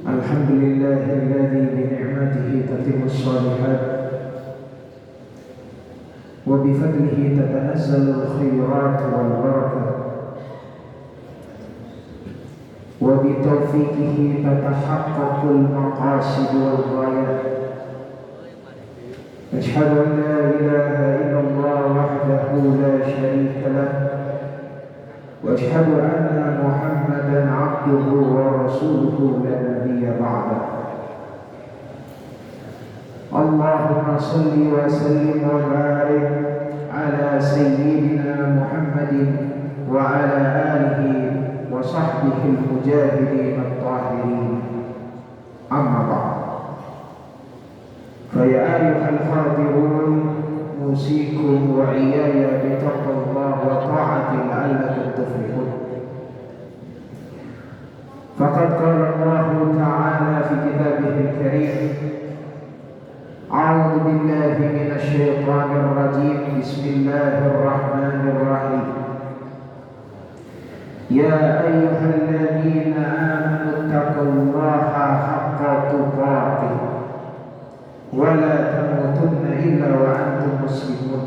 الحمد لله الذي بنعمته تتم الصالحات وبفضله تتنزل الخيرات والبركة وبتوفيقه تتحقق المقاصد والغايات. أشهد أن لا إله إلا الله وحده لا شريك له وأشهد أن محمدا عبده ورسوله لا نبي بعده. اللهم صل وسلم وبارك على سيدنا محمد وعلى آله وصحبه المجاهدين الطاهرين. أما بعد، فيا أيها الحاضرون أوصيكم وإياي بتقوى الله وطاعته لعلكم تفلحون. فقد قال الله تعالى في كتابه الكريم: أعوذ بالله من الشيطان الرجيم، بسم الله الرحمن الرحيم. يا أيها الذين آمنوا اتقوا الله حق تقاته ولا تموتن إلا وأنتم مسلمون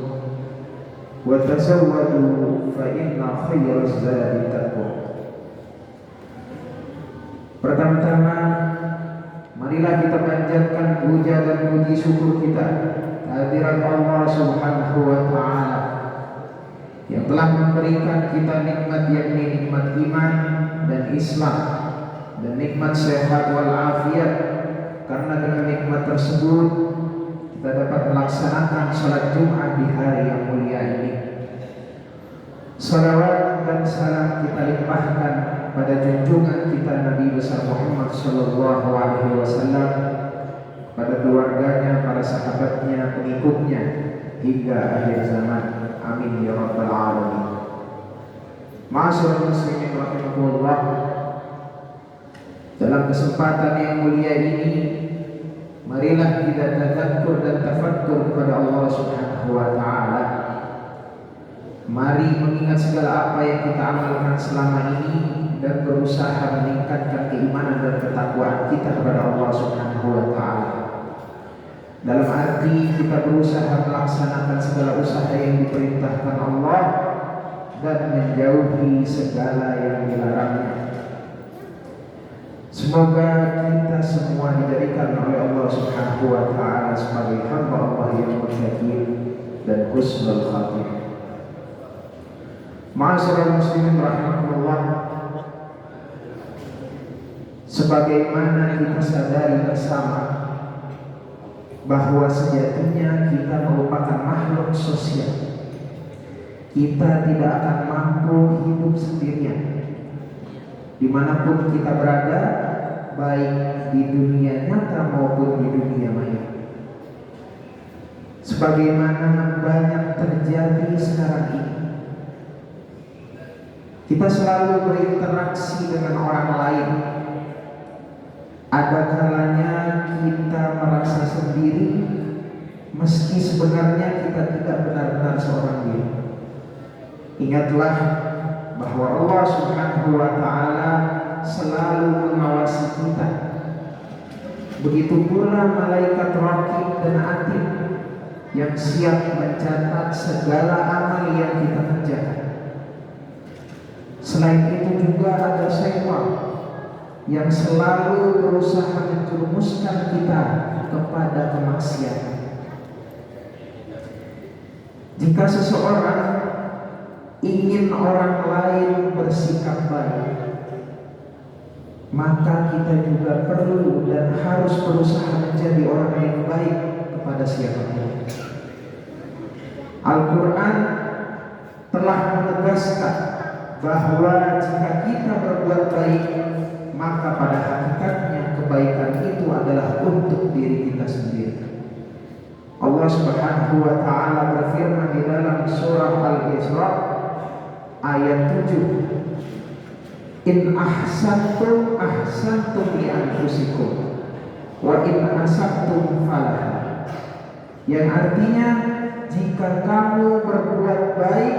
وتزودوا فإن خير الزاد التقوى. Pertama-tama, marilah kita panjatkan puja dan puji syukur kita kehadirat Allah Subhanahu wa Ta'ala yang telah memberikan kita nikmat, yakni nikmat iman dan Islam dan nikmat sehat wal afiat. Karena dengan nikmat tersebut kita dapat melaksanakan salat Jumat di hari yang mulia ini. Salawat dan salam kita limpahkan pada junjungan kita Nabi besar Muhammad sallallahu alaihi wasallam, pada keluarganya, para sahabatnya, pengikutnya hingga akhir zaman. Amin ya rabbal alamin. Ma'asyiral muslimin rahimakumullah, dalam kesempatan yang mulia ini marilah kita tadzakkur dan tafakkur kepada Allah Subhanahu wa Ta'ala. Mari mengingat segala apa yang kita amalkan selama ini dan berusaha meningkatkan keimanan dan ketakwaan kita kepada Allah Subhanahu wa Ta'ala. Dalam arti kita berusaha melaksanakan segala usaha yang diperintahkan Allah dan menjauhi segala yang dilarangnya. Semoga kita semua dijadikan oleh Allah Subhanahu wa Ta'ala sebagai hamba Allah yang muttaqin dan husnul khatimah. Ma'asyiral muslimin rahimakumullah, sebagaimana kita sadari bersama bahwa sejatinya kita merupakan makhluk sosial. Kita tidak akan mampu hidup sendirian dimanapun kita berada, baik di dunia nyata maupun di dunia maya. Sebagaimana banyak terjadi sekarang ini, kita selalu berinteraksi dengan orang lain. Ada kalanya kita merasa sendiri, meski sebenarnya kita tidak benar-benar seorang diri. Ingatlah bahwa Allah Subhanahu wa Ta'ala selalu mengawasi kita. Begitu pula malaikat raqib dan atid yang siap mencatat segala amal yang kita kerjakan. Selain itu juga ada syaitan yang selalu berusaha menjerumuskan kita kepada kemaksiatan. Jika seseorang ingin orang lain bersikap baik, maka kita juga perlu dan harus berusaha menjadi orang yang baik kepada siapapun. Al-Quran telah menegaskan bahwa jika kita berbuat baik, maka pada hakikatnya kebaikan itu adalah untuk diri kita sendiri. Allah Subhanahu wa Ta'ala berfirman di dalam surah Al-Isra ayat 7, In ahsantum ahsantum li anfusikum wa in asabtum falaha. Yang artinya, jika kamu berbuat baik,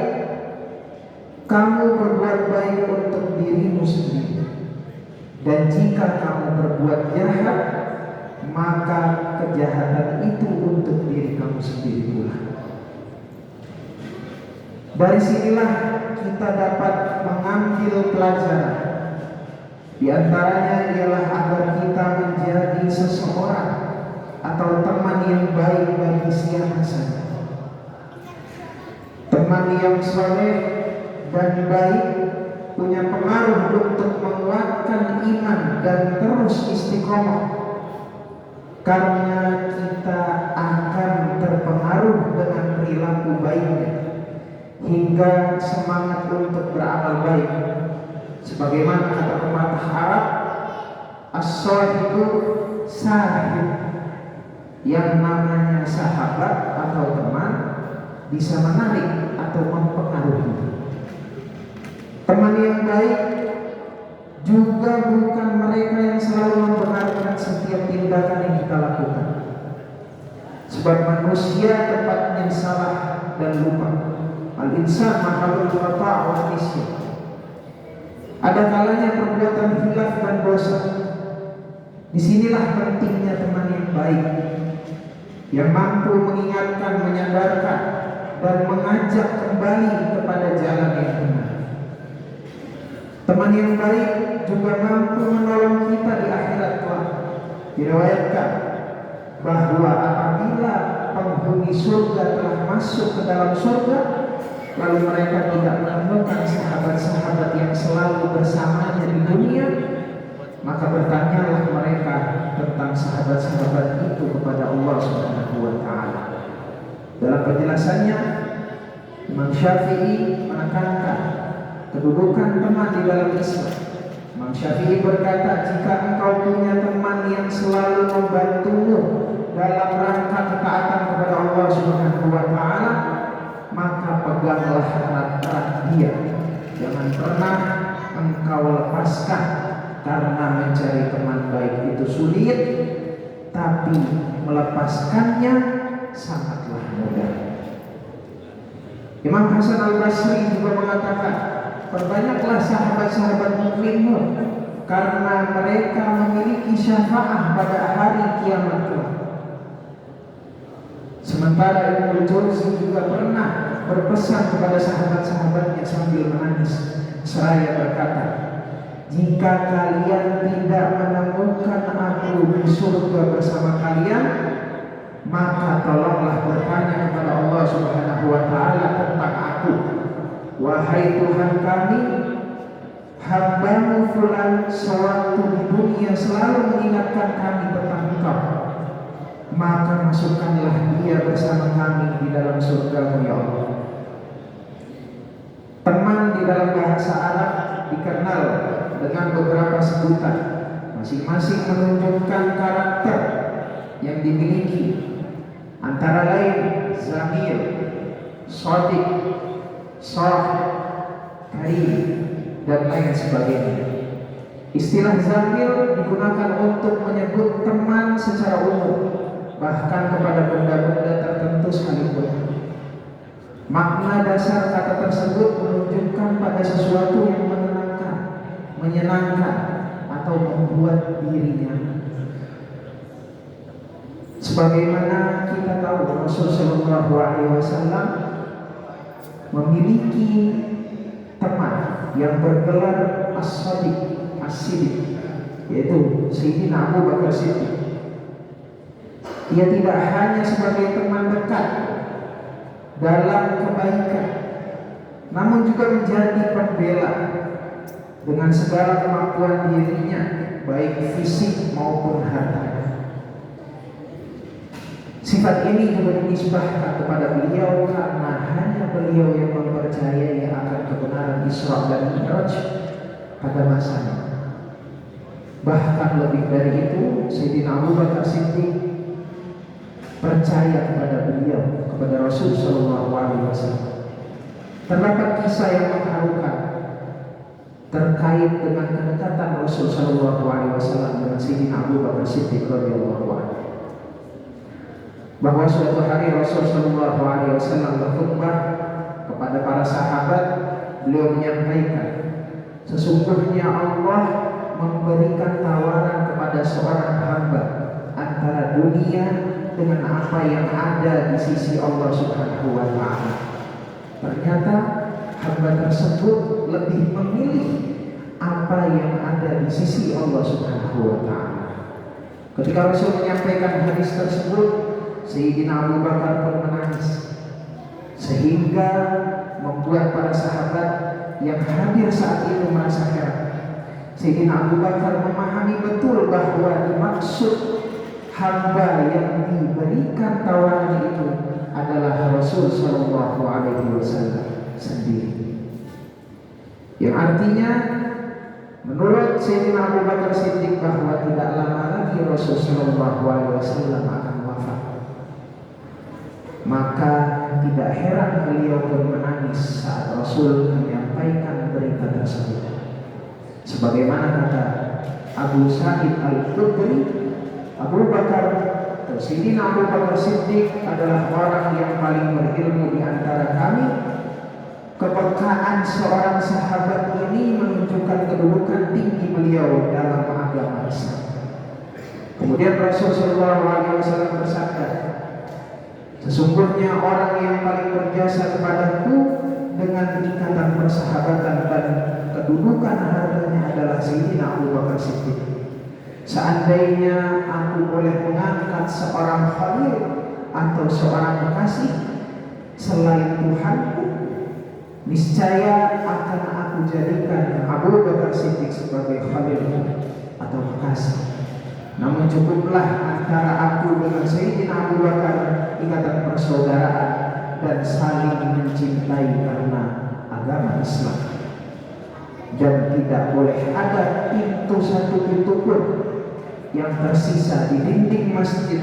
kamu berbuat baik untuk dirimu sendiri, dan jika kamu berbuat jahat, maka kejahatan itu untuk diri kamu sendiri pula. Dari sinilah kita dapat mengambil pelajaran. Di antaranya ialah agar kita menjadi seseorang atau teman yang baik bagi siapa saja. Teman yang soleh dan baik punya pengaruh untuk menguatkan iman dan terus istiqomah, karena kita akan terpengaruh dengan perilaku baiknya hingga semangat untuk beramal baik. Sebagaimana kata pepatah Arab, as-sahibu sahib, yang namanya sahabat atau teman bisa menarik atau mempengaruhi. Teman yang baik juga bukan mereka yang selalu membenarkan setiap tindakan yang kita lakukan, sebab manusia tempatnya salah dan lupa. Al-insan mahalul khata' wa nisyan. Ada kalanya perbuatan khilaf dan dosa. Disinilah pentingnya teman yang baik, yang mampu mengingatkan, menyadarkan, dan mengajak kembali kepada jalan yang benar. Teman yang baik juga mampu menolong kita di akhirat kelak. Diriwayatkan bahwa apabila penghuni surga telah masuk ke dalam surga, lalu mereka tidak menemukan sahabat-sahabat yang selalu bersamanya di dunia, maka bertanyalah mereka tentang sahabat-sahabat itu kepada Allah Subhanahu wa Ta'ala. Dalam penjelasannya, Imam Syafi'i menekankan kedudukan teman di dalam Islam. Imam Syafi'i berkata, jika engkau punya teman yang selalu membantumu dalam rangka ketaatan kepada Allah Subhanahu wa Ta'ala, maka peganglah erat-erat dia. Jangan pernah engkau lepaskan, karena mencari teman baik itu sulit, tapi melepaskannya sangatlah mudah. Imam Hasan Al-Basri juga mengatakan, perbanyaklah sahabat-sahabat mukminmu, karena mereka memiliki syafaat pada hari kiamat kelak. Sementara Ibnu Jauzi juga pernah berpesan kepada sahabat-sahabatnya sambil menangis, seraya berkata, jika kalian tidak menemukan aku di surga bersama kalian, maka tolonglah bertanya kepada Allah Subhanahu wa Ta'ala tentang aku. Wahai Tuhan kami, hamba-Mu fulan sewaktu di dunia selalu mengingatkan kami tentang Engkau, maka masukkanlah dia bersama kami di dalam surga-Mu ya Allah. Teman di dalam bahasa Arab dikenal dengan beberapa sebutan, masing-masing menunjukkan karakter yang dimiliki, antara lain zamir, shadiq, sahib, karim, dan lain sebagainya. Istilah zamir digunakan untuk menyebut teman secara umum, bahkan kepada benda-benda tertentu sekalipun. Makna dasar kata tersebut menunjukkan pada sesuatu yang menenangkan, menyenangkan, atau membuat diri nyaman. Sebagaimana kita tahu, Rasulullah SAW memiliki teman yang bergelar as-sadiq, as-siddiq, yaitu Sayyidina Abu Bakar Siddiq. Ia tidak hanya sebagai teman dekat dalam kebaikan, namun juga menjadi pembela dengan segala kemampuan dirinya, baik fisik maupun harta. Sifat ini juga dinisbahkan kepada beliau karena hanya beliau yang mempercayai akan kebenaran Isra dan Mi'raj pada masanya. Bahkan lebih dari itu, Sayyidina Abu Bakar Siddiq percaya kepada beliau, kepada Rasul Sallallahu Alaihi Wasallam. Terdapat kisah yang mengharukan terkait dengan kedekatan Rasul Sallallahu Alaihi Wasallam dengan Sayyidina Abu Bakar Siddiq radhiyallahu anhu. Bahwa suatu hari Rasul Sallallahu Alaihi Wasallam berkhutbah kepada para sahabat beliau menyampaikan, sesungguhnya Allah memberikan tawaran kepada seorang hamba antara dunia dengan apa yang ada di sisi Allah Subhanahu wa Ta'ala. Ternyata hamba tersebut lebih memilih apa yang ada di sisi Allah Subhanahu wa Ta'ala. Ketika Rasul menyampaikan hadis tersebut, Sayyidina Abu Bakar pun menangis, sehingga membuat para sahabat yang hadir saat itu merasa heran. Sayyidina Abu Bakar memahami betul bahwa dimaksud hamba yang diberikan tawaran itu adalah Rasul Shallallahu Alaihi Wasallam sendiri. Yang artinya, menurut Sayyidina Abu Bakar Siddiq bahwa tidak lama lagi Rasul Shallallahu Alaihi Wasallam akan wafat. Maka tidak heran beliau pun menangis saat Rasul menyampaikan berita tersebut. Sebagaimana kata Abu Sa'id Al-Khudri, Abu Bakar, Sayyidina Abu Bakar Siddiq adalah orang yang paling berilmu di antara kami. Kepekaan seorang sahabat ini menunjukkan kedudukan tinggi beliau dalam agama Islam. Kemudian Rasulullah SAW bersabda, sesungguhnya orang yang paling berjasa kepadaku dengan ikatan persahabatan dan kedudukan harganya adalah Sayyidina Abu Bakar Siddiq. Seandainya aku boleh mengangkat seorang khalil atau seorang kekasih selain Tuhanku, niscaya akan aku jadikan Abu Bakar Siddiq sebagai khalilku atau kekasih. Namun cukuplah antara aku dengan Sayyidina Abu Bakar ikatan persaudaraan dan saling mencintai karena agama Islam. Dan tidak boleh ada satu pintu pun yang tersisa di dinding masjid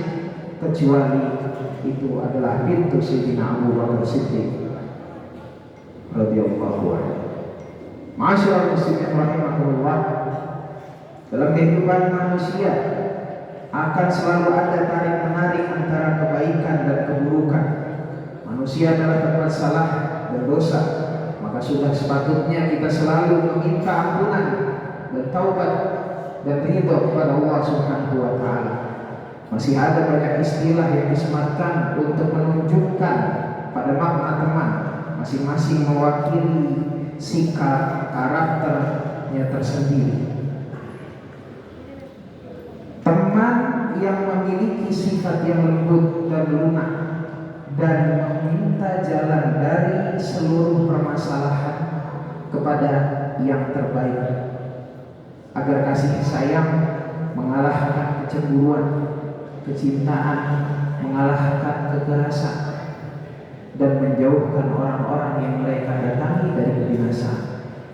kecuali itu adalah pintu Sayyidina Abu Bakar Siddiq radhiyallahu anhu. Ma'asyiral muslimin rahimakumullah, dalam kehidupan manusia akan selalu ada tarik menarik antara kebaikan dan keburukan. Manusia adalah tempat salah dan dosa, maka sudah sepatutnya kita selalu meminta ampunan dan taubat dan ridho kepada Allah Subhanahu wa Ta'ala. Masih ada banyak istilah yang disematkan untuk menunjukkan pada makna teman, masing-masing mewakili sikap karakternya tersendiri. Teman yang memiliki sifat yang lembut dan lunak dan meminta jalan dari seluruh permasalahan kepada yang terbaik, agar kasih sayang mengalahkan kecemburuan, kecintaan mengalahkan kekerasan, dan menjauhkan orang-orang yang mereka datangi dari kebinasaan.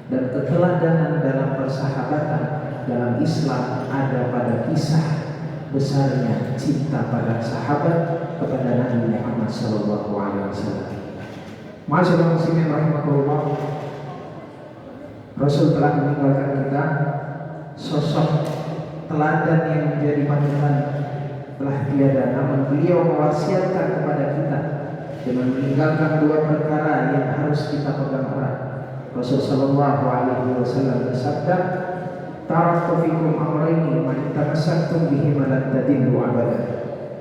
Dan keteladanan dalam persahabatan dalam Islam ada pada kisah besarnya cinta pada sahabat kepada Nabi Muhammad SAW. Masyaallah muslimin rahimakumullah, Rasul telah meninggalkan kita sosok teladan yang menjadi panutan telah tiada, namun beliau mewasiatkan kepada kita dengan meninggalkan dua perkara yang harus kita pegang erat. Rasul sallallahu alaihi wasallam bersabda, "Taraktu fikum amrayni ma in tamassaktum bihima lan tadillu abadan.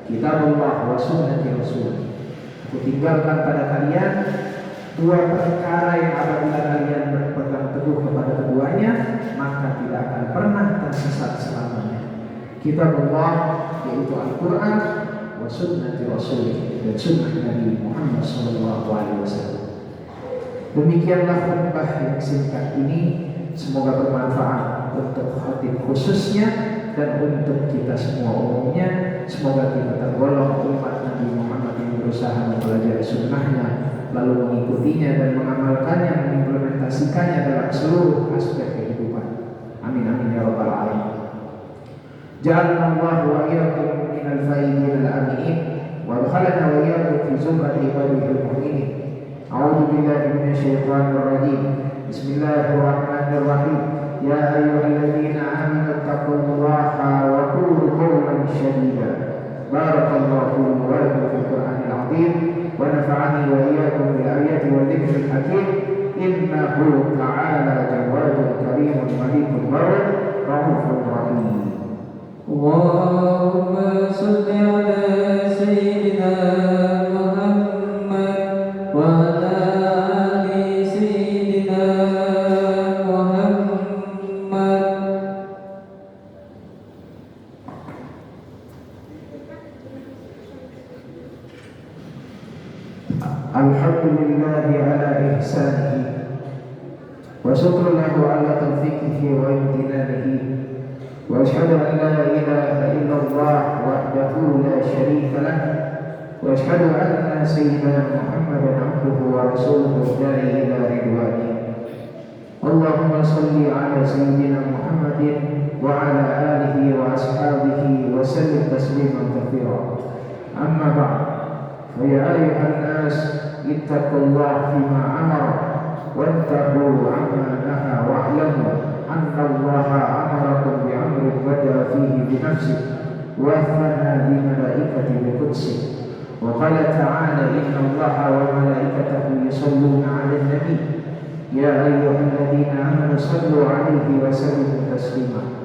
Kitabullah wa sunnati Rasul." Aku tinggalkan pada kalian dua perkara yang apabila kalian berpegang teguh kepada keduanya, maka tidak akan pernah tersesat selamanya. Kitabullah yaitu Al-Quran, wa sunnati Rasul dan sunnah Nabi Muhammad SAW. Demikianlah khutbah yang singkat ini, semoga bermanfaat untuk khatib khususnya dan untuk kita semua umumnya. Semoga kita tergolong umat Nabi Muhammad yang berusaha mempelajari sunnahnya, lalu mengikutinya dan mengamalkannya, mengimplementasikannya dalam seluruh aspek kehidupan. Amin amin ya rabbal alamin. Ja'alna Allah wa iyyakum minal faizin al-amin wa adkhalana wa iyyakum fi zumrati ibadihil mu'minin. A'udzu billahi minasy syaithanir rajim. Bismillahirrahmanirrahim. Ya ayyuhalladzina amanu taqullaha wa qulu qawlan sadida. Barakallahu wa lakum fil Qur'anil 'azim wa nafa'ani wa iyyakum bil ayati wa dhikril hakim. innahu ta'ala jawadun karimun malikun barun rahufur rahim. Allahumma salli ala sayyidina Muhammad wa ala ali sayyidina Muhammad. Alhamdulillahi ala ihsanihi wa syukru lahu ala taufiqihi wa imtinanihi wa asyhadu an la ilaha illallah wahdahu la syarika lah wa asyhadu anna sayyidina Muhammadan abduhu wa rasuluhu da'i ila ridwani. Allahumma salli ala sayyidina Muhammadin wa ala alihi wa ashabihi wa sallim tasliman katsira. Amma ba'd. Ya ayuhan nas ittaqullaha fima amara wantahu amma naha wa'lamu anna Allaha amarakum bi amrin bada fihi bi nafsihi wa thana bi malaikatihi bi qudsihi wa qala ta'ala inna Allaha wa malaikatahu yusalluna 'alan nabi ya ayyuhalladhina amanu sallu 'alaihi wa sallimu taslima.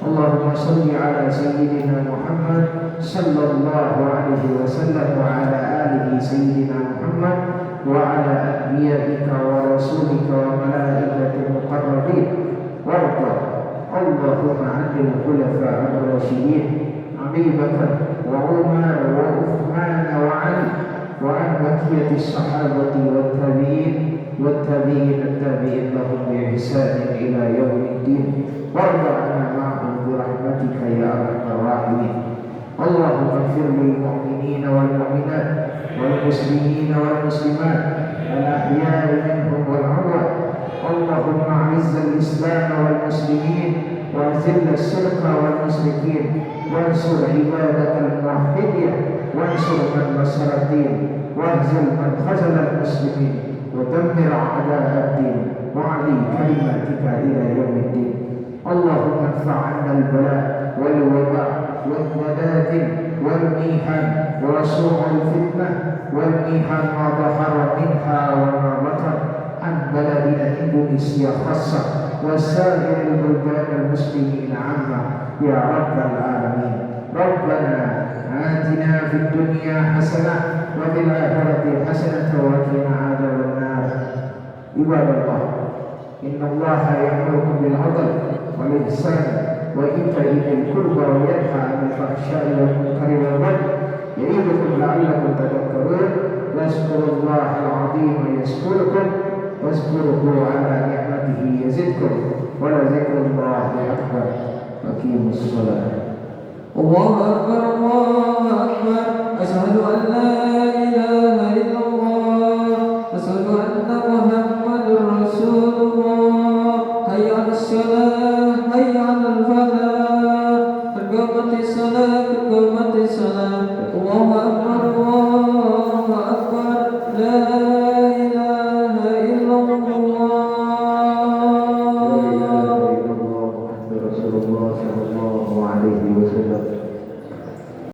Allahumma salli ala sayyidina Muhammad sallallahu alaihi wasallam wa ala alihi sayyidina Muhammad wa ala anbiya'ika wa rasulika wa malaikatil muqarrabin warda Allahumma 'anil khulafa'ir rasyidin Abi Bakar wa Umar wa Uthman wa Ali wa an baqiyatis sahabati wat tabi'in at-tabi'in lahum bi ihsan ila yaumiddin warda 'anna برحمتك يا أرحم الراحمين. اللهم اغفر للمؤمنين والمؤمنات والمسلمين والمسلمات الأحياء منهم والأموات. اللهم أعز الإسلام والمسلمين وأذل الشرك والمشركين وانصر عبادك الموحدين وانصر من نصر الدين واهزم من خذل المسلمين ودمر أعداء الدين وعلي كلماتك إلى يوم الدين. اللهم ادفع عنا البلاء والوباء والزلازل والميحن وسوء الفتنة والميحن ما ظهر منها وما بطن عن بلدنا إندونيسيا خاصة وسائر البلدان المسلمين عامة يا رب العالمين. ربنا آتنا في الدنيا حسنة وفي الآخرة حسنة وقنا عذاب النار. عباد الله إن الله يأمركم بالعدل والإحسان وإيتاء ذي القربى وينهى عن الفحشاء والمنكر والبغي يعظكم لعلكم تذكرون. واذكروا الله العظيم يذكركم واذكروه على نعمته يزدكم ولذكر الله أكبر. أقيموا الصلاة. الله أكبر الله أكبر أشهد أن لا إله إلا الله أشهد أن محمدا رسول الله. حي على الصلاة حي على الفلاح قد قامت الصلاة قد قامت الصلاة. الله أكبر الله أكبر لا